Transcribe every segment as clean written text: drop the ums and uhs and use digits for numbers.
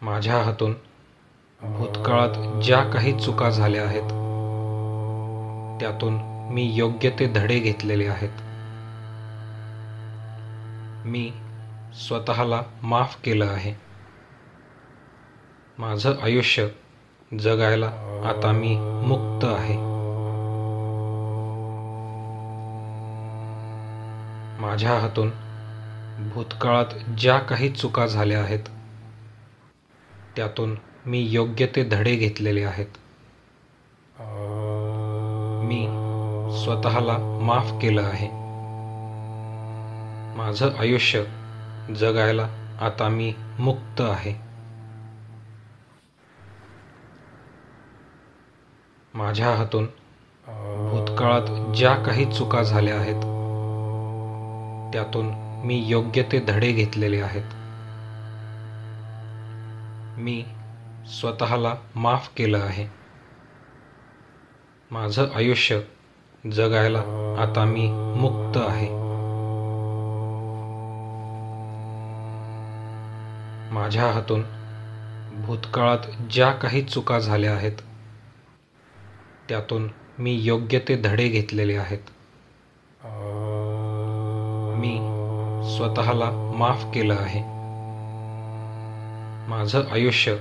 माझ्या हातून भूतकाळात ज्या काही चुका झाल्या आहेत त्यातून मी योग्य ते धडे घेतलेले आहेत. मी स्वतःला माफ केलं आहे. माझं आयुष्य जगायला आता मी मुक्त आहे. माझ्या हातून भूतकाळात ज्या काही चुका झाल्या आहेत त्यातून मी योग्य ते धडे घेतलेले आहेत. मी स्वतःला माफ केलं आहे. माझं आयुष्य जगायला आता मी मुक्त आहे. माझ्या हातून भूतकाळात ज्या काही चुका झाल्या आहेत त्यातून मी योग्य ते धडे घेतलेले आहेत. मी स्वतःला माफ केलं आहे. माझं आयुष्य जगायला आता मी मुक्त आहे. माझ्या हातून भूतकाळात ज्या काही चुका झाल्या आहेत त्यातून मी योग्य ते धडे घेतलेले आहेत. मी स्वतःला माफ केलं आहे. माझं आयुष्य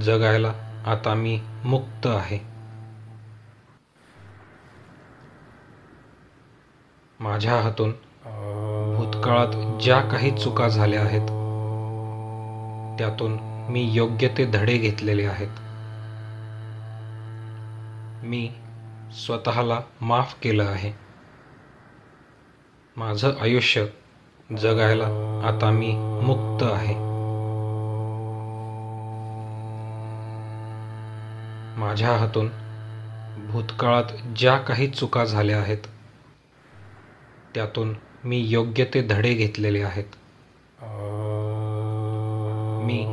जगायला आता मी मुक्त आहे. माझ्या हातून भूतकाळात ज्या काही चुका झाल्या आहेत त्यातून मी योग्य ते धडे घेतलेले आहेत. मी स्वतःला माफ केलं आहे. माझं आयुष्य जगायला आता मी मुक्त आहे. माझ्या हातून भूतकाळात ज्या काही चुका झाल्या आहेत त्यातून मी योग्य ते धडे घेतलेले आहेत. मी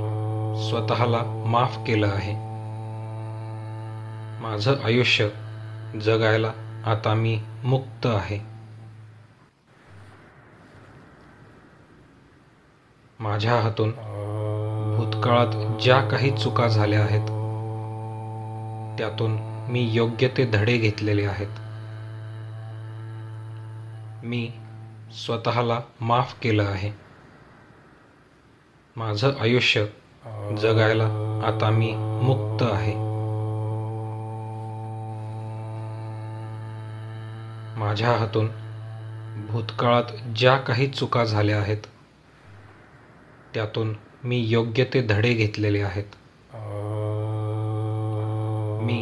स्वतःला माफ केलं आहे. माझं आयुष्य जगायला आता मी मुक्त आहे. माझ्या हातून भूतकाळात ज्या काही चुका झाल्या आहेत त्यातून मी योग्य ते धडे घेतलेले आहेत. मी स्वतःला माफ केलं आहे. माझं आयुष्य जगायला आता मी मुक्त आहे. माझ्या हातून भूतकाळात ज्या काही चुका झाल्या आहेत त्यातून मी योग्य ते धडे घेतलेले आहेत. मी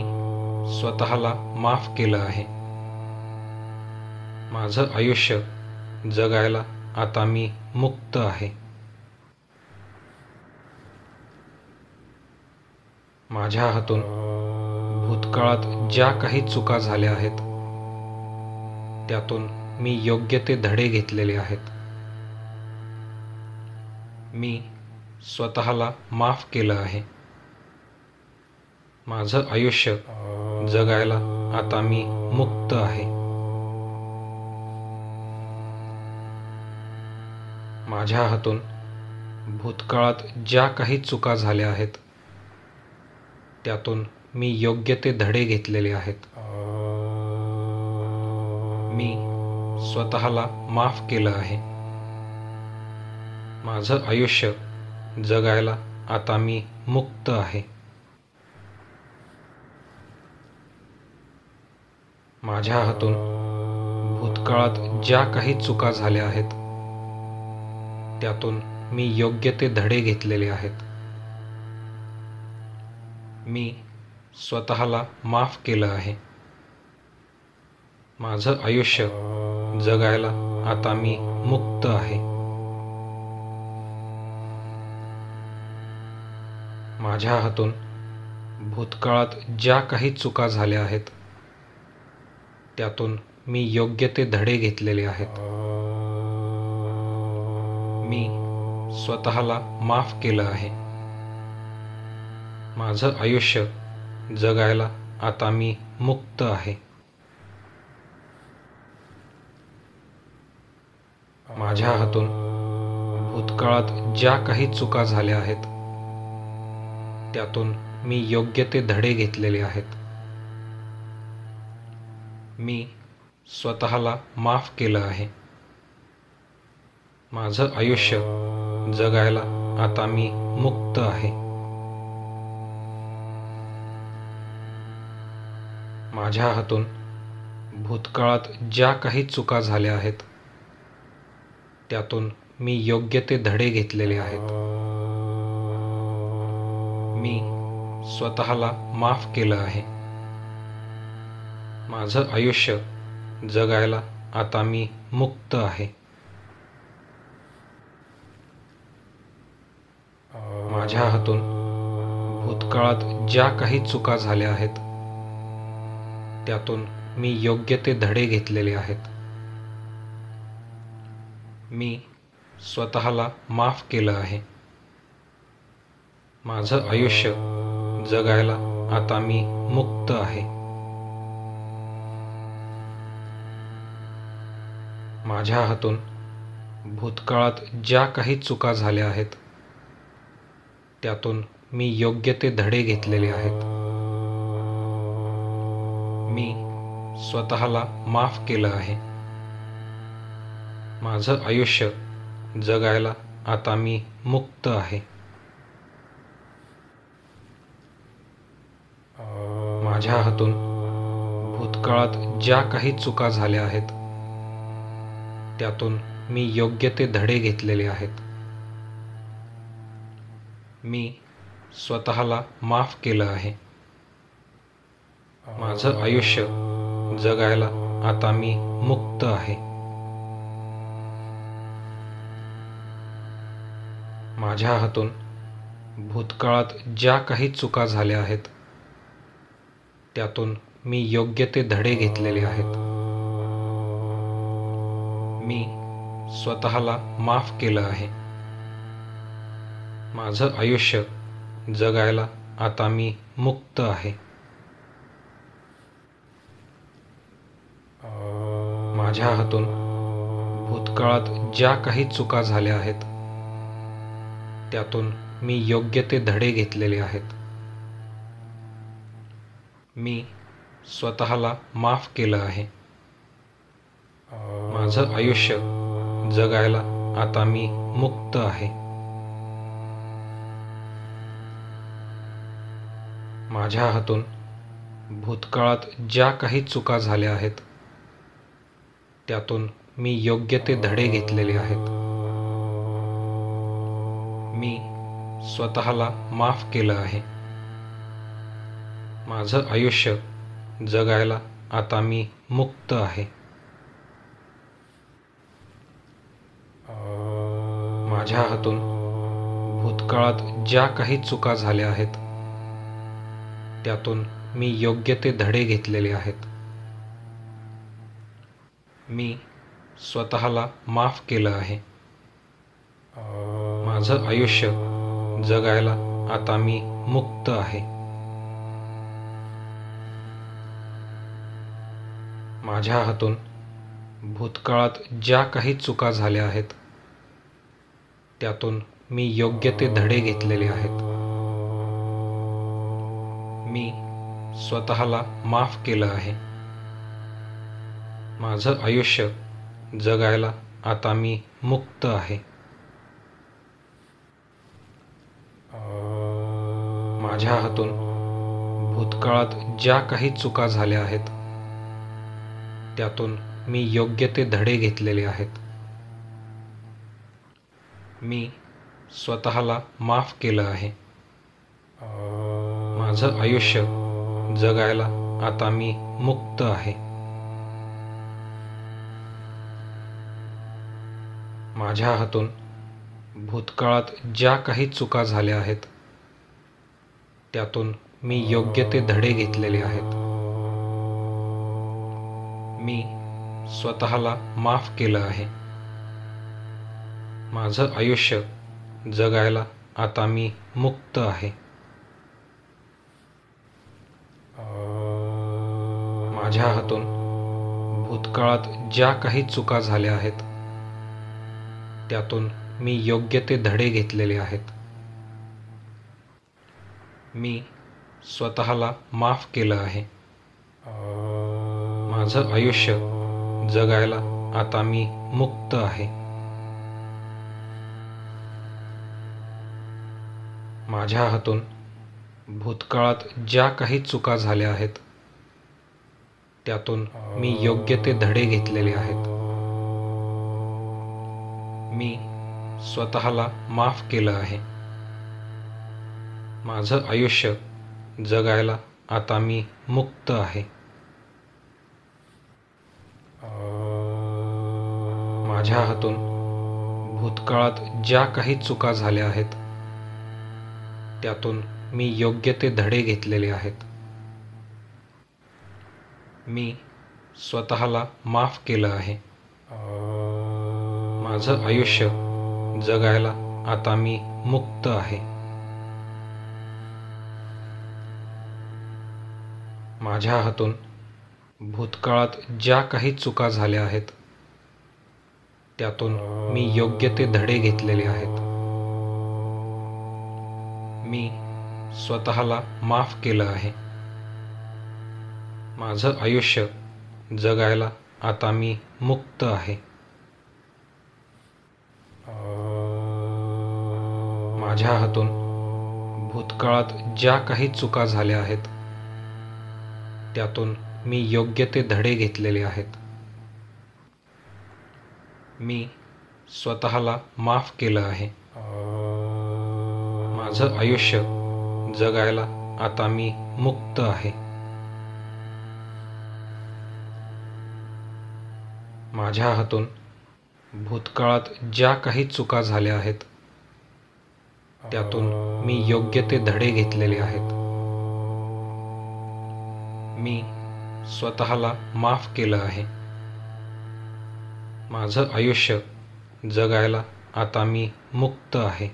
स्वतःला माफ केलं आहे. माझं आयुष्य जगायला आता मी मुक्त आहे. माझ्या हातून भूतकाळात ज्या काही चुका झाल्या आहेत त्यातून मी योग्य ते धडे घेतलेले आहेत. मी स्वतःला माफ केलं आहे. माझं आयुष्य जगायला आता मी मुक्त आहे. माझ्या हातून भूतकाळात ज्या काही चुका झाल्या आहेत त्यातून मी योग्य ते धडे घेतलेले आहेत. मी स्वतःला माफ केलं आहे. माझं आयुष्य जगायला आता मी मुक्त आहे. माझ्या हातून भूतकाळात ज्या काही चुका झाल्या आहेत त्यातून मी योग्य ते धडे घेतलेले आहेत. मी स्वतःला माफ केलं आहे. माझं आयुष्य जगायला आता मी मुक्त आहे. माझ्या हातून भूतकाळात ज्या काही चुका झाल्या आहेत त्यातून मी योग्य ते धडे घेतलेले आहेत. मी स्वतःला माफ केलं आहे. माझं आयुष्य जगायला आता मी मुक्त आहे. माझ्या हातून भूतकाळात ज्या काही चुका झाल्या आहेत त्यातून मी योग्य ते धडे घेतलेले आहेत. मी स्वतःला माफ केलं आहे. माझं आयुष्य जगायला आता मी मुक्त आहे. माझ्या हातून भूतकाळात ज्या काही चुका झाल्या आहेत त्यातून मी योग्य ते धडे घेतलेले आहेत. मी स्वतःला माफ केलं आहे. माझं आयुष्य जगायला आता मी मुक्त आहे. माझ्या हातून भूतकाळात ज्या काही चुका झाल्या आहेत त्यातून मी योग्य ते धडे घेतलेले आहेत. मी स्वतःला माफ केलं आहे. माझं आयुष्य जगायला आता मी मुक्त आहे. माझ्या हातून भूतकाळात ज्या काही चुका झाल्या आहेत त्यातून मी योग्य ते धडे घेतलेले आहेत. मी स्वतःला माफ केलं आहे. माझं आयुष्य जगायला आता मी मुक्त आहे. माझ्या हातून भूतकाळात ज्या काही चुका झाल्या आहेत त्यातून मी योग्य ते धडे घेतलेले आहेत. मी स्वतःला माफ केलं आहे. माझं आयुष्य जगायला आता मी मुक्त आहे. माझ्या हातून भूतकाळात ज्या काही चुका झाल्या आहेत त्यातून मी योग्य ते धडे घेतलेले आहेत. मी स्वतःला माफ केलं आहे. माझं आयुष्य जगायला आता मी मुक्त आहे. माझ्या हातून भूतकाळात ज्या काही चुका झाल्या आहेत त्यातून मी योग्य ते धडे घेतलेले आहेत. मी स्वतःला माफ केलं आहे. माझं आयुष्य जगायला आता मी मुक्त आहे. माझ्या हातून भूतकाळात ज्या काही चुका झाल्या आहेत त्यातून मी योग्य ते धडे घेतलेले आहेत. मी स्वतःला माफ केलं आहे. माझं आयुष्य जगायला आता मी मुक्त आहे. माझ्या हातून भूतकाळात ज्या काही चुका झाल्या आहेत त्यातून मी योग्य ते धडे घेतलेले आहेत. मी स्वतःला माफ केलं आहे. माझं आयुष्य जगायला आता मी मुक्त आहे. माझ्या हातून भूतकाळात ज्या काही चुका झाल्या आहेत त्यातून मी योग्य ते धडे घेतलेले आहेत. मी स्वतःला माफ केलं आहे. माझं आयुष्य जगायला आता मी मुक्त आहे. माझ्या हातून भूतकाळात ज्या काही चुका झाल्या आहेत त्यातून मी योग्य ते धडे घेतलेले आहेत. मी स्वतःला माफ केलं आहे. माझं आयुष्य जगायला आता मी मुक्त आहे. माझ्या हातून भूतकाळात ज्या काही चुका झाल्या आहेत त्यातून मी योग्य ते धडे घेतलेले आहेत. मी स्वतःला माफ केलं आहे. माझं आयुष्य जगायला आता मी मुक्त आहे. माझ्या हातून भूतकाळात ज्या काही चुका झाल्या आहेत त्यातून मी योग्य ते धडे घेतलेले आहेत. मी स्वतःला माफ केलं आहे. माझं आयुष्य जगायला आता मी मुक्त आहे. माझ्या हातून भूतकाळात ज्या काही चुका झाल्या आहेत त्यातून मी योग्य ते धडे घेतलेले आहेत. मी स्वतःला माफ केलं आहे. माझं आयुष्य जगायला आता मी मुक्त आहे. माझ्या हातून भूतकाळात ज्या काही चुका झाल्या आहेत त्यातून मी योग्य ते धडे घेतलेले आहेत. मी स्वतःला माफ केलं आहे. माझं आयुष्य जगायला आता मी मुक्त आहे. माझ्या हातून भूतकाळात ज्या काही चुका झाल्या आहेत त्यातून मी योग्य ते धडे घेतलेले आहेत. मी स्वतःला माफ केलं आहे. माझं आयुष्य जगायला आता मी मुक्त आहे. माझ्या हातून भूतकाळात ज्या काही चुका झाल्या आहेत त्यातून मी योग्य ते धडे घेतलेले आहेत. मी स्वतःला माफ केलं आहे. माझं आयुष्य जगायला आता मी मुक्त आहे. माझ्या हातून भूतकाळात ज्या काही चुका झाल्या आहेत त्यातून मी योग्य ते धडे घेतलेले आहेत. मी स्वतःला माफ केलं आहे. माझं आयुष्य जगायला आता मी मुक्त आहे.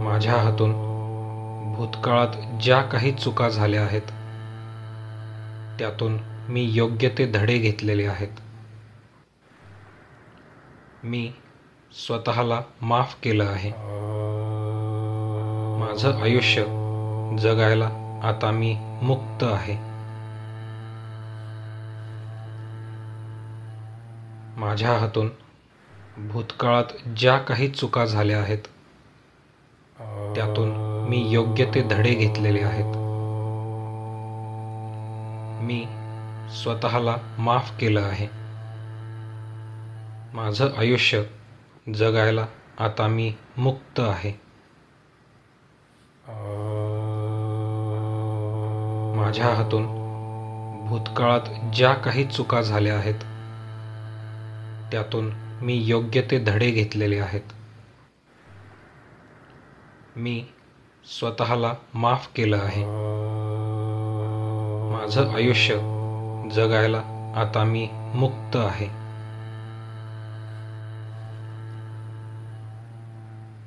माझ्या हातून भूतकाळात ज्या काही चुका झाल्या आहेत त्यातून मी योग्य ते धडे घेतलेले आहेत. मी स्वतःला माफ केलं आहे. माझं आयुष्य जगायला आता मी मुक्त आहे. माझ्या हातून भूतकाळात ज्या काही चुका झाल्या आहेत त्यातून मी योग्य ते धडे घेतलेले आहेत. मी स्वतःला माफ केलं आहे. माझं आयुष्य जगायला आता मी मुक्त आहे. माझ्या हातून भूतकाळात ज्या काही चुका झाल्या आहेत त्यातून मी योग्य ते धडे घेतलेले आहेत. मी स्वतःला माफ केलं आहे. माझं आयुष्य जगायला आता मी मुक्त आहे.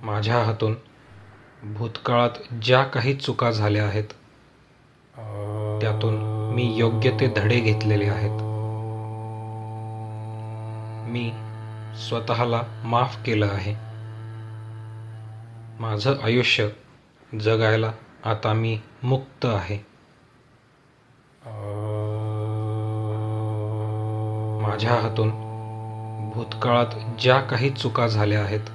माझ्या हातून भूतकाळात ज्या काही चुका झाल्या आहेत त्यातून मी योग्य ते धडे घेतलेले आहेत. मी स्वतःला माफ केलं आहे. माझं आयुष्य जगायला आता मी मुक्त आहे. माझ्या हातून भूतकाळात ज्या काही चुका झाल्या आहेत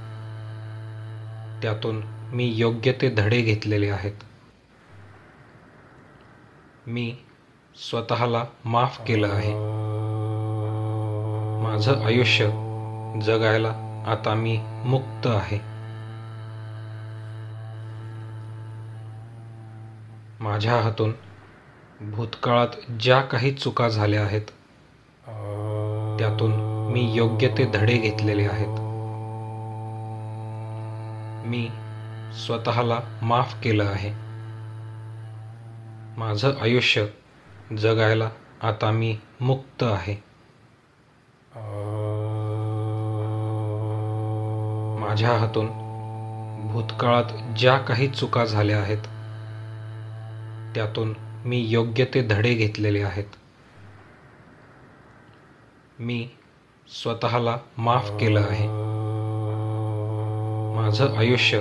त्यातून मी योग्य ते धडे घेतलेले आहेत. मी स्वतःला माफ केलं आहे. माझं आयुष्य जगायला आता मी मुक्त आहे. माझ्या हातून भूतकाळात ज्या काही चुका झाल्या आहेत त्यातून मी योग्य ते धडे घेतलेले आहेत. मी स्वतःला माफ केलं आहे. माझं आयुष्य जगायला आता मी मुक्त आहे. माझ्या हातून भूतकाळात ज्या काही चुका झाल्या आहेत त्यातून मी योग्य ते धडे घेतलेले आहेत. मी स्वतःला माफ केलं आहे. माझं आयुष्य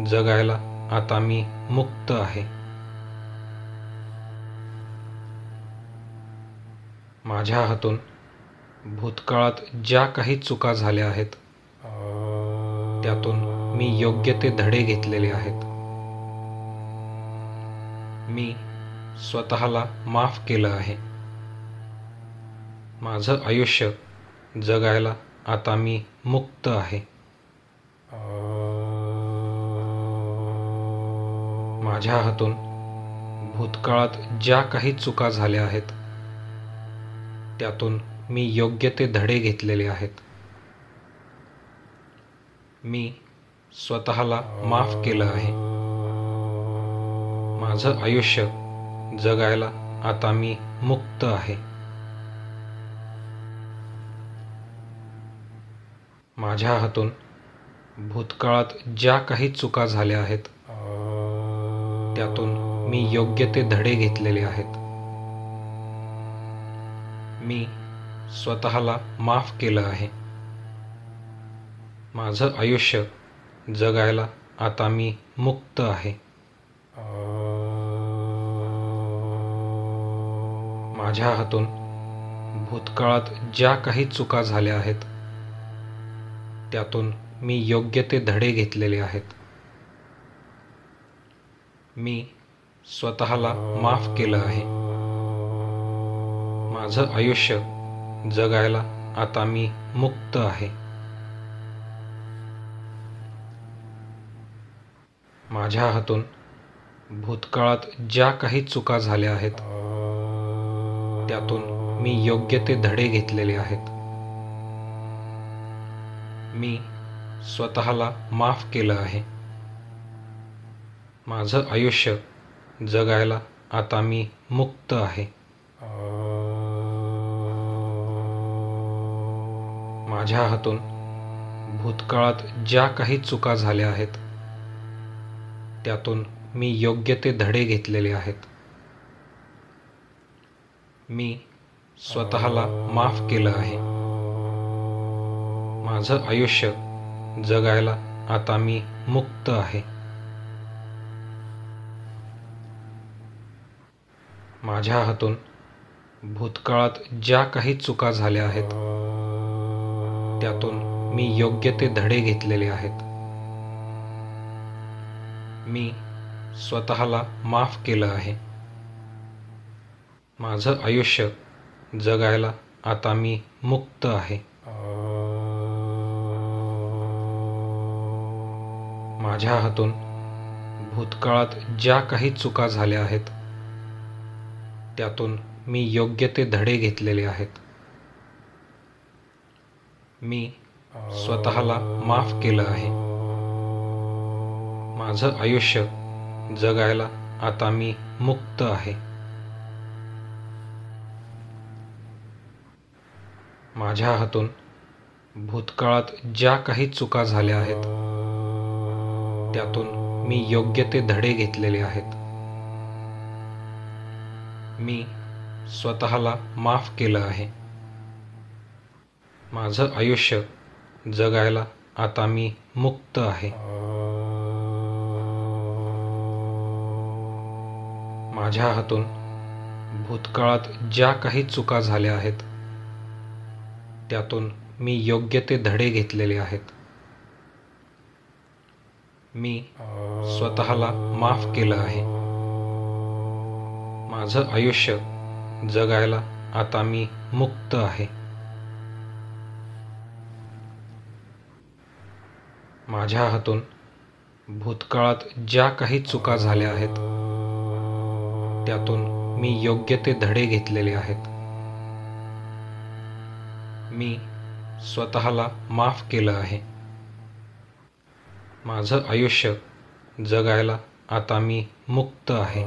जगायला आता मी मुक्त आहे. माझ्या हातून भूतकाळात ज्या काही चुका झाल्या आहेत त्यातून मी योग्य ते धडे घेतलेले आहेत. मी स्वतःला माफ केलं आहे. माझं आयुष्य जगायला आता मी मुक्त आहे. माझ्या हातून भूतकाळात ज्या काही चुका झाल्या आहेत त्यातून मी योग्य ते धडे घेतलेले आहेत. मी स्वतःला माफ केलं आहे. माझं आयुष्य जगायला आता मी मुक्त आहे. माझ्या हातून भूतकाळात ज्या काही चुका झाल्या आहेत त्यातून मी योग्य ते धडे घेतलेले आहेत. मी स्वतःला माफ केलं आहे. माझं आयुष्य जगायला आता मी मुक्त आहे. माझ्या हातून भूतकाळात ज्या काही चुका झाल्या आहेत त्यातून मी योग्य ते धडे घेतलेले आहेत. मी स्वतःला माफ केलं आहे. माझं आयुष्य जगायला आता मी मुक्त आहे. माझ्या हातून भूतकाळात ज्या काही चुका झाल्या आहेत त्यातून मी योग्य ते धडे घेतलेले आहेत. मी स्वतःला माफ केलं आहे. माझं आयुष्य जगायला आता मी मुक्त आहे. माझ्या हातून भूतकाळात ज्या काही चुका झाल्या आहेत त्यातून मी योग्य ते धडे घेतलेले आहेत. मी स्वतःला माफ केलं आहे. माझं आयुष्य जगायला आता मी मुक्त आहे. माझ्या हातून भूतकाळात ज्या काही चुका झाल्या आहेत त्यातून मी योग्य ते धडे घेतलेले आहेत. मी स्वतःला माफ केलं आहे. माझं आयुष्य जगायला आता मी मुक्त आहे. माझ्या हातून भूतकाळात ज्या काही चुका झाल्या आहेत त्यातून मी योग्य ते धडे घेतलेले आहेत. मी स्वतःला माफ केलं आहे. माझं आयुष्य जगायला आता मी मुक्त आहे. माझ्या हातून भूतकाळात ज्या काही चुका झाल्या आहेत त्यातून मी योग्य ते धडे घेतलेले आहेत. मी स्वतःला माफ केलं आहे. माझं आयुष्य जगायला आता मी मुक्त आहे. माझ्या हातून भूतकाळात ज्या काही चुका झाल्या आहेत त्यातून मी योग्य ते धडे घेतलेले आहेत. मी स्वतःला माफ केलं आहे. माझं आयुष्य जगायला आता मी मुक्त आहे. माझ्या हातून भूतकाळात ज्या काही चुका झाल्या आहेत त्यातून मी योग्य ते धडे घेतलेले आहेत. मी स्वतःला माफ केलं आहे. माझं आयुष्य जगायला आता मी मुक्त आहे.